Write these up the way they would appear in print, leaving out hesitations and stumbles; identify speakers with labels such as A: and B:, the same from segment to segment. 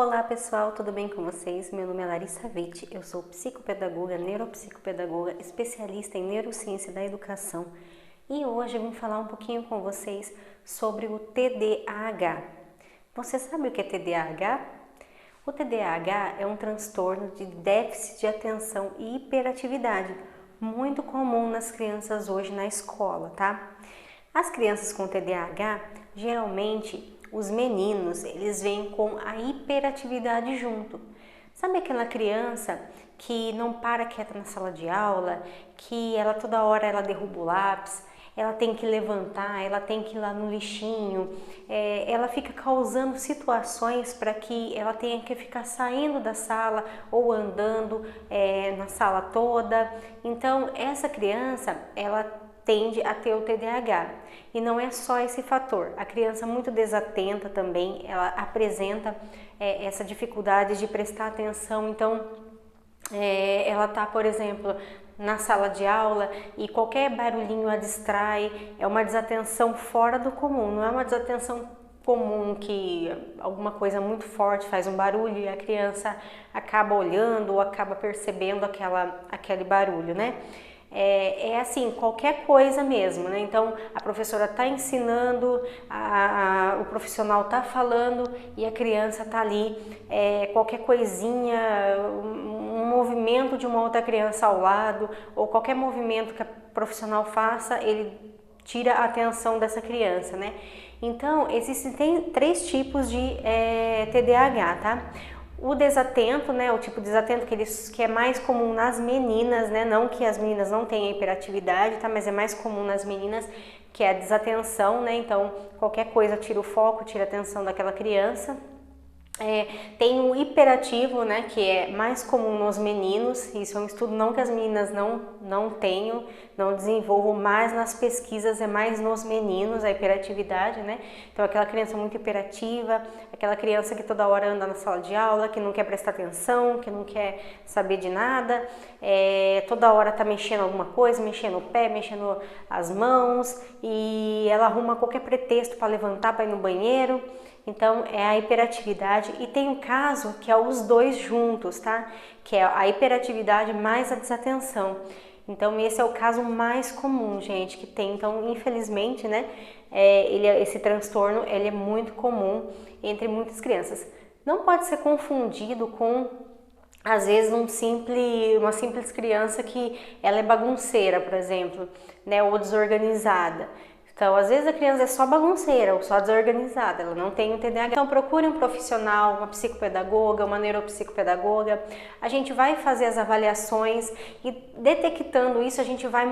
A: Olá pessoal, tudo bem com vocês? Meu nome é Larissa Witt, eu sou psicopedagoga, neuropsicopedagoga, especialista em neurociência da educação e hoje eu vim falar um pouquinho com vocês sobre o TDAH. Você sabe o que é TDAH? O TDAH é um transtorno de déficit de atenção e hiperatividade, muito comum nas crianças hoje na escola, tá? As crianças com TDAH, geralmente, os meninos, eles vêm com a hiperatividade junto. Sabe aquela criança que não para quieta na sala de aula, que ela toda hora ela derruba o lápis, ela tem que levantar, ela tem que ir lá no lixinho, ela fica causando situações para que ela tenha que ficar saindo da sala ou andando na sala toda. Então, essa criança, ela tende a ter o TDAH. E não é só esse fator. A criança muito desatenta também, ela apresenta essa dificuldade de prestar atenção. Então, ela está, por exemplo, na sala de aula e qualquer barulhinho a distrai, é uma desatenção fora do comum, não é uma desatenção comum que alguma coisa muito forte faz um barulho e a criança acaba olhando ou acaba percebendo aquele barulho, né? É assim, qualquer coisa mesmo, né? Então, a professora está ensinando, o profissional está falando e a criança está ali, qualquer coisinha, um movimento de uma outra criança ao lado, ou qualquer movimento que a profissional faça, ele tira a atenção dessa criança, né? Então, tem três tipos de TDAH, tá? O desatento, né, o tipo de desatento que é mais comum nas meninas, né, não que as meninas não tenham hiperatividade, tá, mas é mais comum nas meninas, que é a desatenção, né, então qualquer coisa tira o foco, tira a atenção daquela criança. Tem o hiperativo, né, que é mais comum nos meninos, isso é um estudo não que as meninas não tenham, não desenvolvam, mas nas pesquisas é mais nos meninos a hiperatividade, né, então aquela criança muito hiperativa, aquela criança que toda hora anda na sala de aula, que não quer prestar atenção, que não quer saber de nada, toda hora tá mexendo alguma coisa, mexendo o pé, mexendo as mãos e ela arruma qualquer pretexto para levantar, para ir no banheiro. Então, é a hiperatividade e tem um caso que é os dois juntos, tá? Que é a hiperatividade mais a desatenção. Então, esse é o caso mais comum, gente, que tem. Então, infelizmente, né, esse transtorno, ele é muito comum entre muitas crianças. Não pode ser confundido com, às vezes, uma simples criança que ela é bagunceira, por exemplo, né, ou desorganizada. Então, às vezes a criança é só bagunceira ou só desorganizada, ela não tem o TDAH. Então, procure um profissional, uma psicopedagoga, uma neuropsicopedagoga. A gente vai fazer as avaliações e detectando isso, a gente vai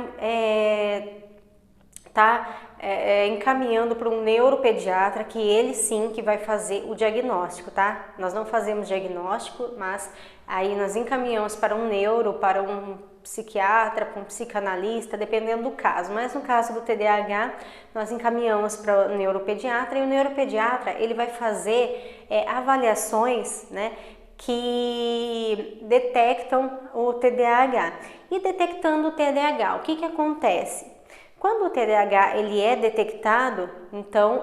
A: encaminhando para um neuropediatra, que ele sim que vai fazer o diagnóstico, tá? Nós não fazemos diagnóstico, mas aí nós encaminhamos para um neuro, para um psiquiatra, para um psicanalista, dependendo do caso. Mas no caso do TDAH, nós encaminhamos para o neuropediatra e o neuropediatra, ele vai fazer avaliações, né, que detectam o TDAH. E detectando o TDAH, o que acontece? Quando o TDAH ele é detectado, então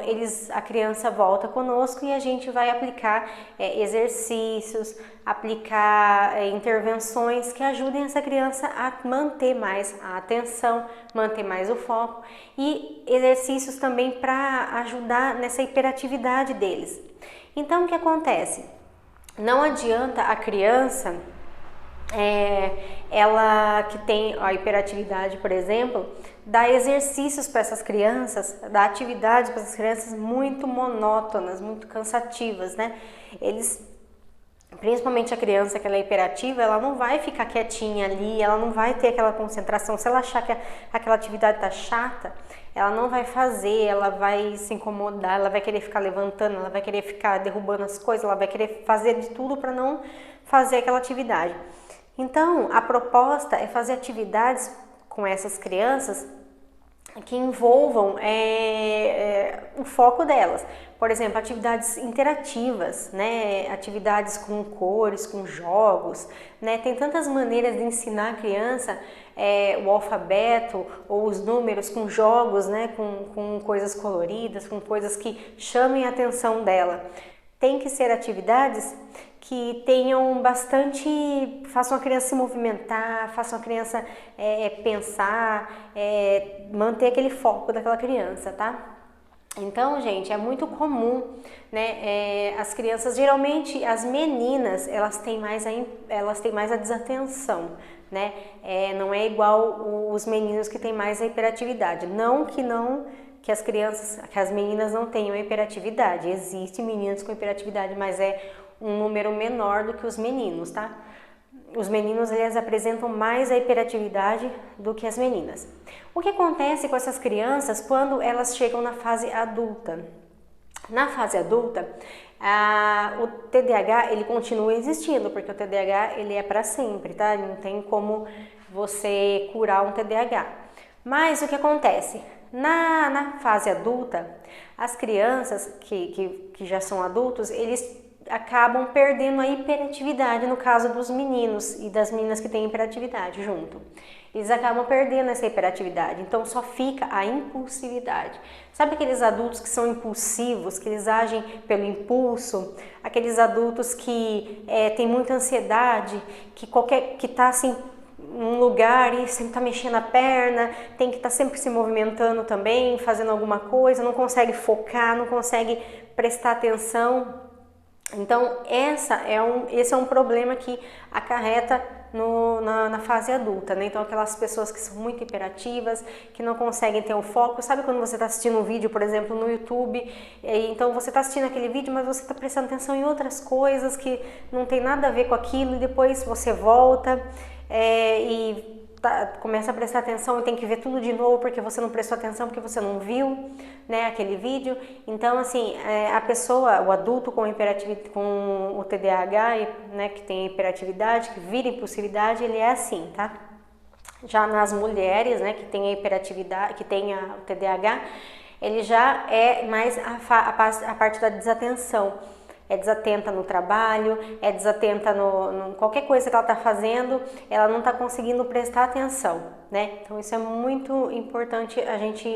A: a criança volta conosco e a gente vai aplicar exercícios, aplicar intervenções que ajudem essa criança a manter mais a atenção, manter mais o foco e exercícios também para ajudar nessa hiperatividade deles. Então, o que acontece? Não adianta a criança ela que tem a hiperatividade, por exemplo, dá exercícios para essas crianças, dá atividades para essas crianças muito monótonas, muito cansativas, né? Principalmente a criança que ela é hiperativa, ela não vai ficar quietinha ali, ela não vai ter aquela concentração. Se ela achar que aquela atividade tá chata, ela não vai fazer, ela vai se incomodar, ela vai querer ficar levantando, ela vai querer ficar derrubando as coisas, ela vai querer fazer de tudo para não fazer aquela atividade. Então, a proposta é fazer atividades com essas crianças que envolvam o foco delas. Por exemplo, atividades interativas, né? Atividades com cores, com jogos, né? Tem tantas maneiras de ensinar a criança o alfabeto ou os números com jogos, né? Com coisas coloridas, com coisas que chamem a atenção dela. tem que ser atividades que tenham bastante, façam a criança se movimentar, façam a criança pensar, manter aquele foco daquela criança, tá? Então, gente, é muito comum, né, as crianças, geralmente as meninas, elas têm mais a desatenção, né, não é igual os meninos que têm mais a hiperatividade, que as meninas não tenham hiperatividade, existem meninos com hiperatividade, mas é um número menor do que os meninos, tá? Os meninos, eles apresentam mais a hiperatividade do que as meninas. O que acontece com essas crianças quando elas chegam na fase adulta? Na fase adulta, o TDAH, ele continua existindo, porque o TDAH, ele é para sempre, tá? Não tem como você curar um TDAH. Mas o que acontece? Na fase adulta, as crianças que já são adultos, eles acabam perdendo a hiperatividade, no caso dos meninos e das meninas que têm hiperatividade junto. Eles acabam perdendo essa hiperatividade, então só fica a impulsividade. Sabe aqueles adultos que são impulsivos, que eles agem pelo impulso? Aqueles adultos que têm muita ansiedade, que tá assim num lugar e sempre tá mexendo a perna, tem que estar sempre se movimentando também, fazendo alguma coisa, não consegue focar, não consegue prestar atenção. Então, esse é um problema que acarreta na fase adulta, né? Então, aquelas pessoas que são muito hiperativas, que não conseguem ter um foco. Sabe quando você está assistindo um vídeo, por exemplo, no YouTube, então você está assistindo aquele vídeo, mas você está prestando atenção em outras coisas que não tem nada a ver com aquilo, e depois você volta começa a prestar atenção e tem que ver tudo de novo porque você não prestou atenção, porque você não viu, né, aquele vídeo. Então, assim, a pessoa, o adulto com o TDAH, né, que tem hiperatividade, que vira impulsividade, ele é assim, tá? Já nas mulheres, né, que tem a hiperatividade, que tem o TDAH, ele já é mais a parte da desatenção. É desatenta no trabalho, é desatenta no qualquer coisa que ela está fazendo, ela não está conseguindo prestar atenção, né? Então isso é muito importante a gente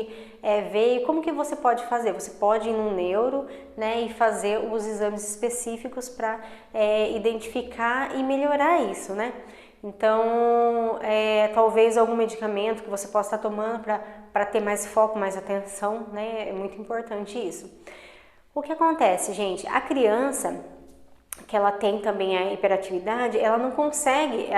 A: ver. E como que você pode fazer? Você pode ir no neuro, né, e fazer os exames específicos para identificar e melhorar isso, né? Então, talvez algum medicamento que você possa estar tomando para ter mais foco, mais atenção, né? É muito importante isso. O que acontece, gente? A criança que ela tem também a hiperatividade, ela não consegue,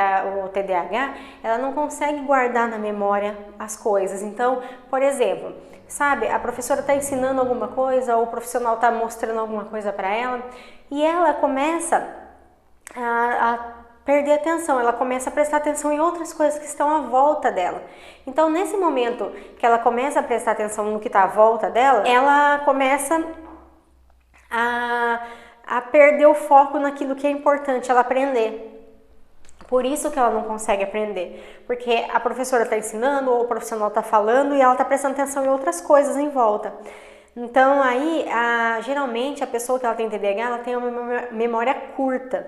A: o TDAH, ela não consegue guardar na memória as coisas. Então, por exemplo, sabe, a professora está ensinando alguma coisa, ou o profissional está mostrando alguma coisa para ela, e ela começa a perder atenção, ela começa a prestar atenção em outras coisas que estão à volta dela. Então, nesse momento que ela começa a prestar atenção no que está à volta dela, ela começa a perder o foco naquilo que é importante ela aprender. Por isso que ela não consegue aprender, porque a professora está ensinando ou o profissional está falando e ela está prestando atenção em outras coisas em volta. Então aí, geralmente a pessoa que ela tem TDAH, ela tem uma memória curta,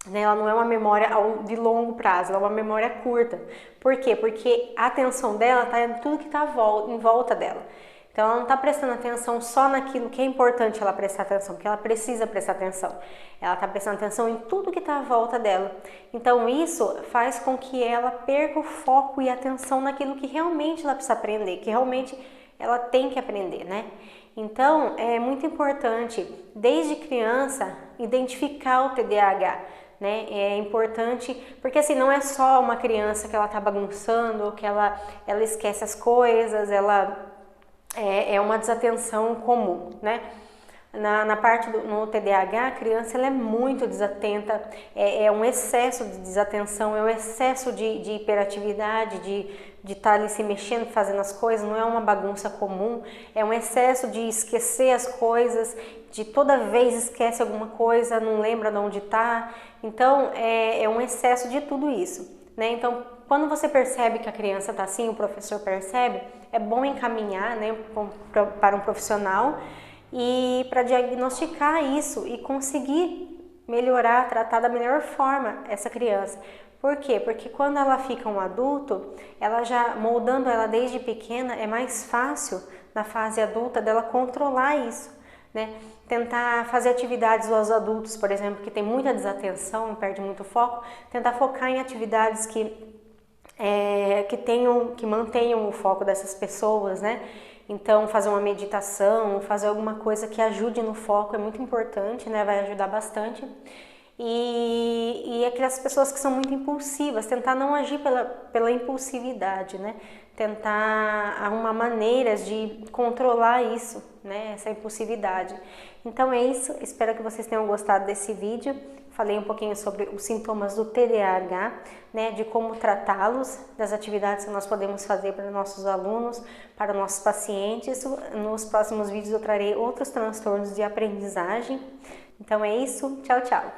A: né? Ela não é uma memória de longo prazo, ela é uma memória curta. Por quê? Porque a atenção dela está em tudo que está em volta dela. Então, ela não está prestando atenção só naquilo que é importante ela prestar atenção, que ela precisa prestar atenção. Ela está prestando atenção em tudo que está à volta dela. Então, isso faz com que ela perca o foco e a atenção naquilo que realmente ela precisa aprender, que realmente ela tem que aprender, né? Então, é muito importante, desde criança, identificar o TDAH. Né? É importante, porque assim, não é só uma criança que ela tá bagunçando, que ela esquece as coisas, é uma desatenção comum, né? Na parte no TDAH, a criança ela é muito desatenta, é um excesso de desatenção, é um excesso de hiperatividade, de estar ali se mexendo, fazendo as coisas, não é uma bagunça comum, é um excesso de esquecer as coisas, de toda vez esquece alguma coisa, não lembra de onde está. Então, é um excesso de tudo isso, né? Então, quando você percebe que a criança está assim, o professor percebe, é bom encaminhar, né, para um profissional e para diagnosticar isso e conseguir melhorar, tratar da melhor forma essa criança. Por quê? Porque quando ela fica um adulto, ela já moldando ela desde pequena, é mais fácil na fase adulta dela controlar isso. né? Tentar fazer atividades aos adultos, por exemplo, que tem muita desatenção, perde muito foco, tentar focar em atividades que mantenham o foco dessas pessoas, né? Então, fazer uma meditação, fazer alguma coisa que ajude no foco é muito importante, né? Vai ajudar bastante. E aquelas pessoas que são muito impulsivas, tentar não agir pela impulsividade, né? Tentar arrumar maneiras de controlar isso, né? Essa impulsividade. Então é isso, espero que vocês tenham gostado desse vídeo. Falei um pouquinho sobre os sintomas do TDAH, né? De como tratá-los, das atividades que nós podemos fazer para nossos alunos, para nossos pacientes. Nos próximos vídeos eu trarei outros transtornos de aprendizagem. Então é isso, tchau, tchau!